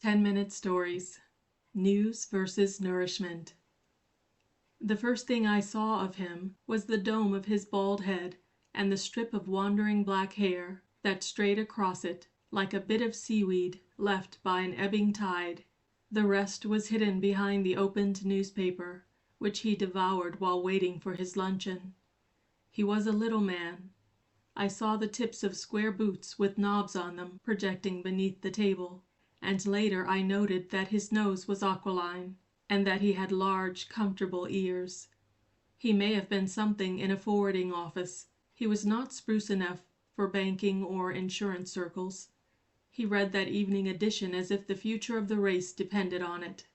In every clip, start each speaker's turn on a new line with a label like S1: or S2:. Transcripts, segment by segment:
S1: 10-minute stories. News versus nourishment. The first thing I saw of him was the dome of his bald head and the strip of wandering black hair that strayed across it like a bit of seaweed left by an ebbing tide. The rest was hidden behind the opened newspaper, which he devoured while waiting for his luncheon. He was a little man. I saw the tips of square boots with knobs on them projecting beneath the table, and later I noted that his nose was aquiline, and that he had large, comfortable ears. He may have been something in a forwarding office. He was not spruce enough for banking or insurance circles. He read that evening edition as if the future of the race depended on it.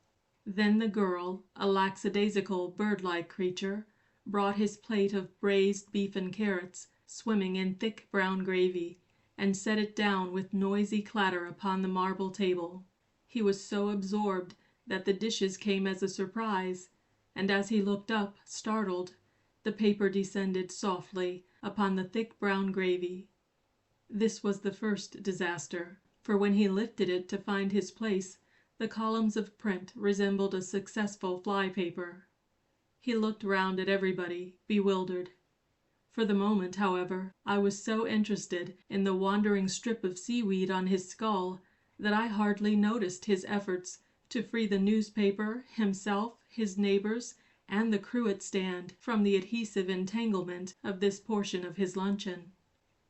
S1: Then the girl, a lackadaisical, bird-like creature, brought his plate of braised beef and carrots, swimming in thick brown gravy, and set it down with noisy clatter upon the marble table. He was so absorbed that the dishes came as a surprise, and as he looked up, startled, the paper descended softly upon the thick brown gravy. This was the first disaster, for when he lifted it to find his place, the columns of print resembled a successful fly-paper. He looked round at everybody, bewildered. For the moment, however, I was so interested in the wandering strip of seaweed on his skull that I hardly noticed his efforts to free the newspaper, himself, his neighbors, and the cruet stand from the adhesive entanglement of this portion of his luncheon.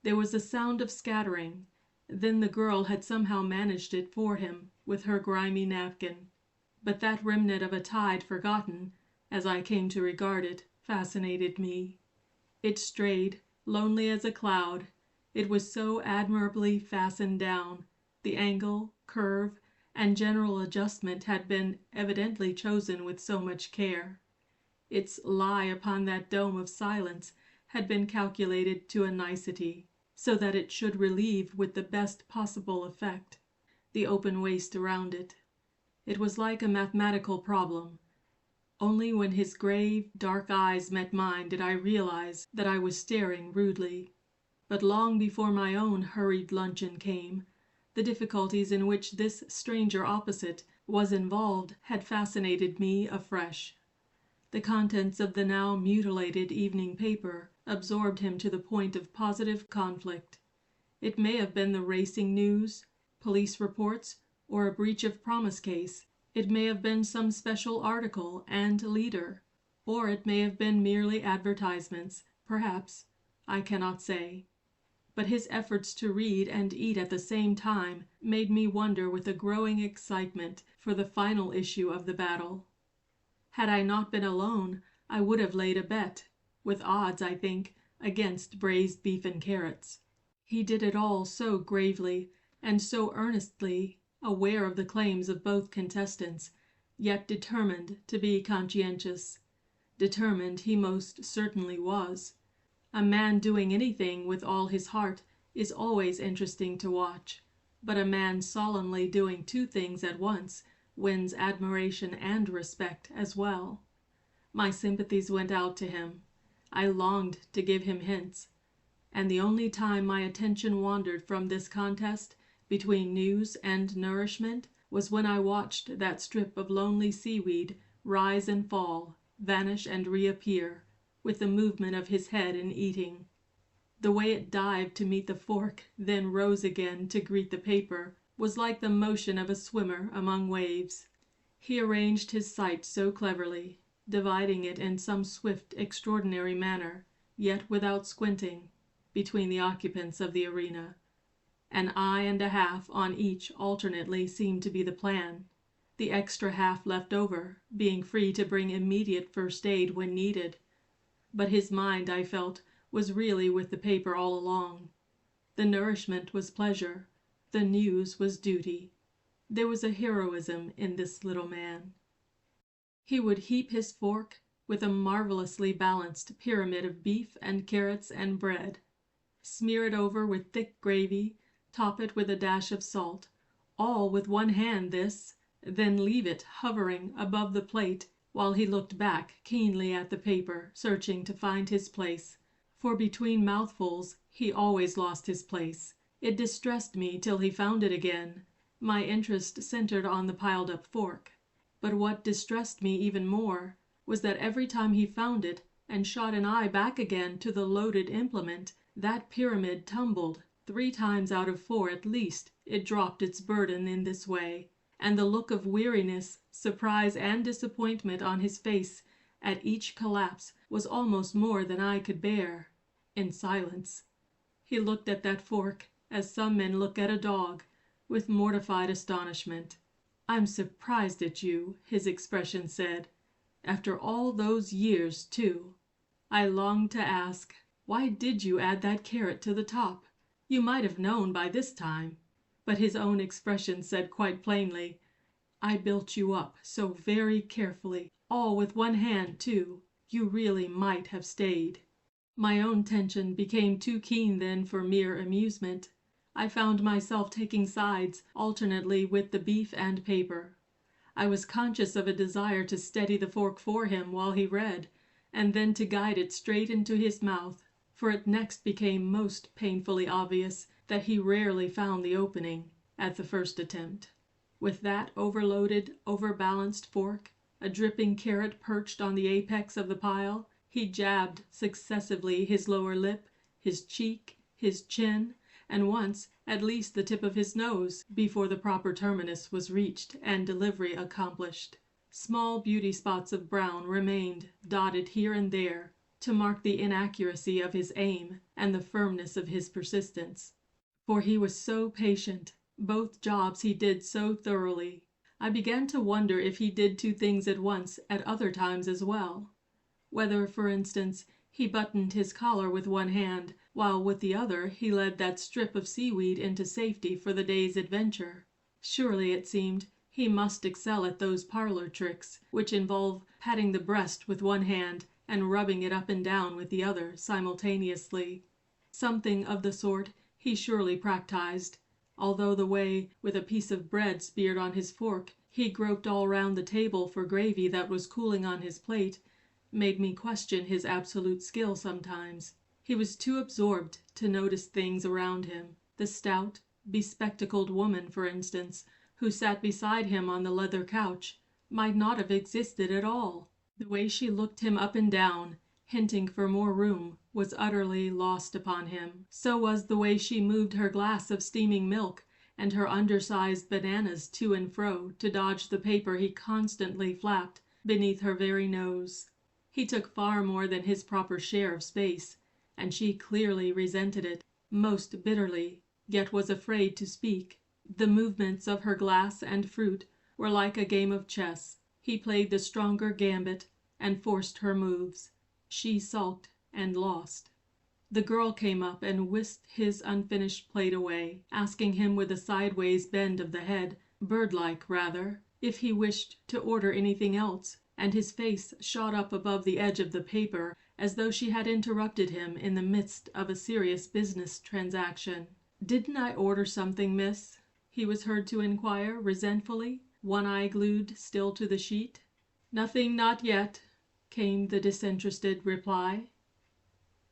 S1: There was a sound of scattering. Then the girl had somehow managed it for him with her grimy napkin. But that remnant of a tide forgotten, as I came to regard it, fascinated me. It strayed, lonely as a cloud. It was so admirably fastened down. The angle, curve, and general adjustment had been evidently chosen with so much care. Its lie upon that dome of silence had been calculated to a nicety, so that it should relieve with the best possible effect the open waste around it. It was like a mathematical problem. Only when his grave, dark eyes met mine did I realize that I was staring rudely. But long before my own hurried luncheon came, the difficulties in which this stranger opposite was involved had fascinated me afresh. The contents of the now mutilated evening paper absorbed him to the point of positive conflict. It may have been the racing news, police reports, or a breach of promise case. It may have been some special article and leader, or it may have been merely advertisements, perhaps. I cannot say. But his efforts to read and eat at the same time made me wonder with a growing excitement for the final issue of the battle. Had I not been alone, I would have laid a bet, with odds, I think, against braised beef and carrots. He did it all so gravely and so earnestly, aware of the claims of both contestants, yet determined to be conscientious. Determined he most certainly was. A man doing anything with all his heart is always interesting to watch, but a man solemnly doing two things at once wins admiration and respect as well. My sympathies went out to him. I longed to give him hints, and the only time my attention wandered from this contest between news and nourishment was when I watched that strip of lonely seaweed rise and fall, vanish and reappear, with the movement of his head in eating. The way it dived to meet the fork, then rose again to greet the paper, was like the motion of a swimmer among waves. He arranged his sight so cleverly, dividing it in some swift, extraordinary manner, yet without squinting, between the occupants of the arena. An eye and a half on each alternately seemed to be the plan, the extra half left over being free to bring immediate first aid when needed. But his mind, I felt, was really with the paper all along. The nourishment was pleasure, the news was duty. There was a heroism in this little man. He would heap his fork with a marvelously balanced pyramid of beef and carrots and bread, smear it over with thick gravy, top it with a dash of salt, all with one hand this, then leave it hovering above the plate while he looked back keenly at the paper, searching to find his place. For between mouthfuls he always lost his place. It distressed me till he found it again. My interest centered on the piled-up fork. But what distressed me even more was that every time he found it and shot an eye back again to the loaded implement, that pyramid tumbled. 3 times out of 4 at least it dropped its burden in this way, and the look of weariness, surprise, and disappointment on his face at each collapse was almost more than I could bear. In silence he looked at that fork as some men look at a dog, with mortified astonishment. "I'm surprised at you," his expression said. "After all those years, too." I longed to ask, "Why did you add that carrot to the top? You might have known by this time." But his own expression said quite plainly, "I built you up so very carefully, all with one hand, too. You really might have stayed." My own tension became too keen then for mere amusement. I found myself taking sides alternately with the beef and paper. I was conscious of a desire to steady the fork for him while he read, and then to guide it straight into his mouth, for it next became most painfully obvious that he rarely found the opening at the first attempt. With that overloaded, overbalanced fork, a dripping carrot perched on the apex of the pile, he jabbed successively his lower lip, his cheek, his chin, and once at least the tip of his nose, before the proper terminus was reached and delivery accomplished. Small beauty spots of brown remained dotted here and there to mark the inaccuracy of his aim and the firmness of his persistence. For he was so patient, both jobs he did so thoroughly. I began to wonder if he did 2 things at once at other times as well. Whether, for instance, he buttoned his collar with one hand, while with the other he led that strip of seaweed into safety for the day's adventure. Surely, it seemed, he must excel at those parlor tricks, which involve patting the breast with one hand and rubbing it up and down with the other simultaneously. Something of the sort he surely practised, although the way, with a piece of bread speared on his fork, he groped all round the table for gravy that was cooling on his plate, made me question his absolute skill sometimes. He was too absorbed to notice things around him. The stout, bespectacled woman, for instance, who sat beside him on the leather couch, might not have existed at all. The way she looked him up and down, hinting for more room, was utterly lost upon him. So was the way she moved her glass of steaming milk and her undersized bananas to and fro to dodge the paper he constantly flapped beneath her very nose. He took far more than his proper share of space, and she clearly resented it, most bitterly, yet was afraid to speak. The movements of her glass and fruit were like a game of chess. He played the stronger gambit and forced her moves. She sulked and lost. The girl came up and whisked his unfinished plate away, asking him with a sideways bend of the head, bird-like rather, if he wished to order anything else, and his face shot up above the edge of the paper as though she had interrupted him in the midst of a serious business transaction. "Didn't I order something, miss?" he was heard to inquire resentfully, one eye glued still to the sheet. "Nothing, not yet," came the disinterested reply.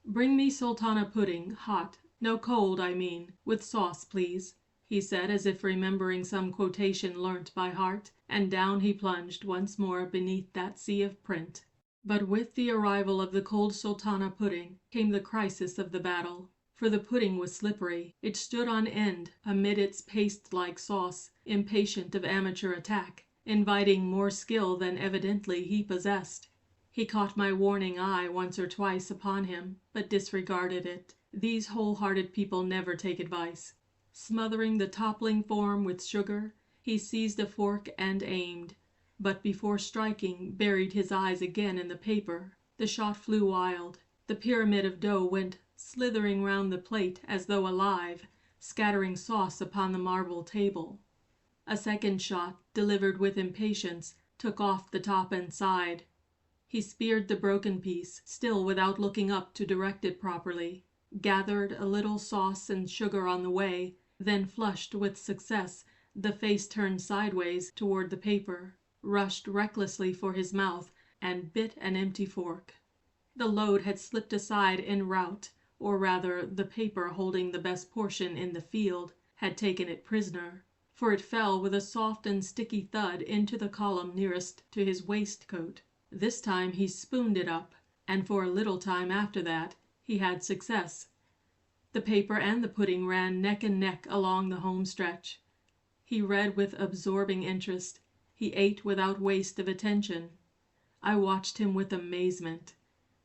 S1: "Bring me sultana pudding, hot, no cold, I mean, with sauce, please," he said, as if remembering some quotation learnt by heart, and down he plunged once more beneath that sea of print. But with the arrival of the cold sultana pudding came the crisis of the battle, for the pudding was slippery. It stood on end amid its paste-like sauce, impatient of amateur attack, inviting more skill than evidently he possessed. He caught my warning eye once or twice upon him, but disregarded it. These whole-hearted people never take advice. Smothering the toppling form with sugar, he seized a fork and aimed, but before striking buried his eyes again in the paper. The shot flew wild. The pyramid of dough went slithering round the plate as though alive, scattering sauce upon the marble table. A second shot, delivered with impatience, took off the top and side. He speared the broken piece, still without looking up to direct it properly, gathered a little sauce and sugar on the way, then, flushed with success, the face turned sideways toward the paper, rushed recklessly for his mouth, and bit an empty fork. The load had slipped aside en route, or rather the paper holding the best portion in the field had taken it prisoner, for it fell with a soft and sticky thud into the column nearest to his waistcoat. This time he spooned it up, and for a little time after that he had success. The paper and the pudding ran neck and neck along the home stretch. He read with absorbing interest. He ate without waste of attention. I watched him with amazement.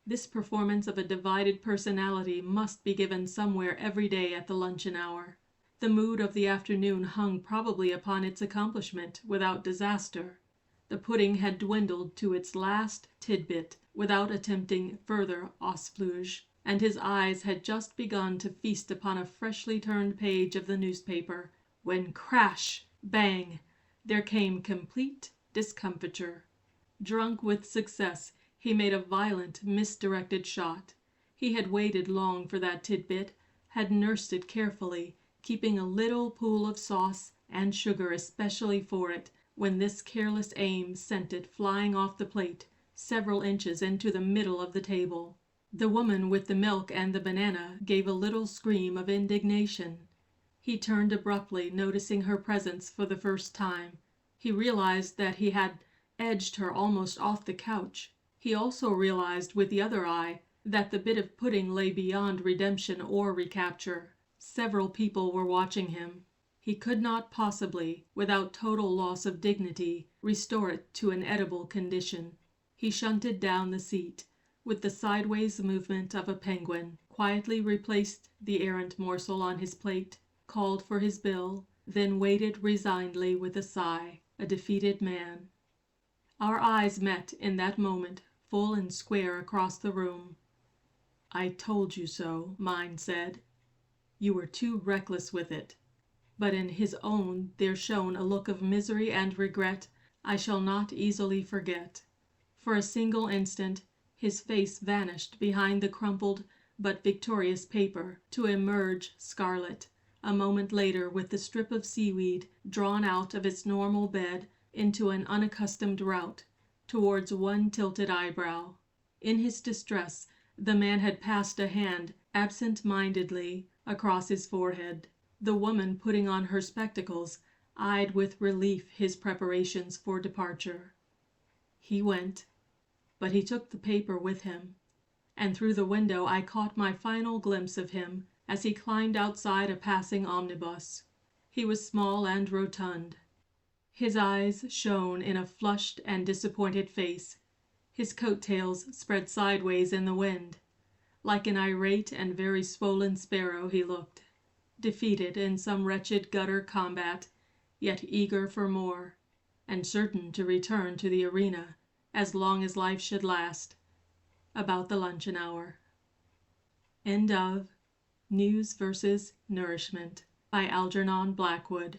S1: This performance of a divided personality must be given somewhere every day at the luncheon hour. The mood of the afternoon hung probably upon its accomplishment without disaster. The pudding had dwindled to its last tidbit without attempting further osplage, and his eyes had just begun to feast upon a freshly turned page of the newspaper, when crash, bang, there came complete discomfiture. Drunk with success, he made a violent, misdirected shot. He had waited long for that tidbit, had nursed it carefully, keeping a little pool of sauce and sugar especially for it, when this careless aim sent it flying off the plate several inches into the middle of the table. The woman with the milk and the banana gave a little scream of indignation. He turned abruptly, noticing her presence for the first time. He realized that he had edged her almost off the couch. He also realized with the other eye that the bit of pudding lay beyond redemption or recapture. Several people were watching him. He could not possibly, without total loss of dignity, restore it to an edible condition. He shunted down the seat, with the sideways movement of a penguin, quietly replaced the errant morsel on his plate, called for his bill, then waited resignedly with a sigh, a defeated man. Our eyes met in that moment, full and square across the room. "I told you so," mine said. "You were too reckless with it." But in his own there shone a look of misery and regret I shall not easily forget. For a single instant his face vanished behind the crumpled but victorious paper, to emerge scarlet, a moment later, with the strip of seaweed drawn out of its normal bed into an unaccustomed route, towards one tilted eyebrow. In his distress the man had passed a hand absent-mindedly across his forehead. The woman, putting on her spectacles, eyed with relief his preparations for departure. He went, but he took the paper with him, and through the window I caught my final glimpse of him as he climbed outside a passing omnibus. He was small and rotund. His eyes shone in a flushed and disappointed face. His coat-tails spread sideways in the wind. Like an irate and very swollen sparrow he looked, defeated in some wretched gutter combat, yet eager for more, and certain to return to the arena, as long as life should last, about the luncheon hour. End of News versus Nourishment by Algernon Blackwood.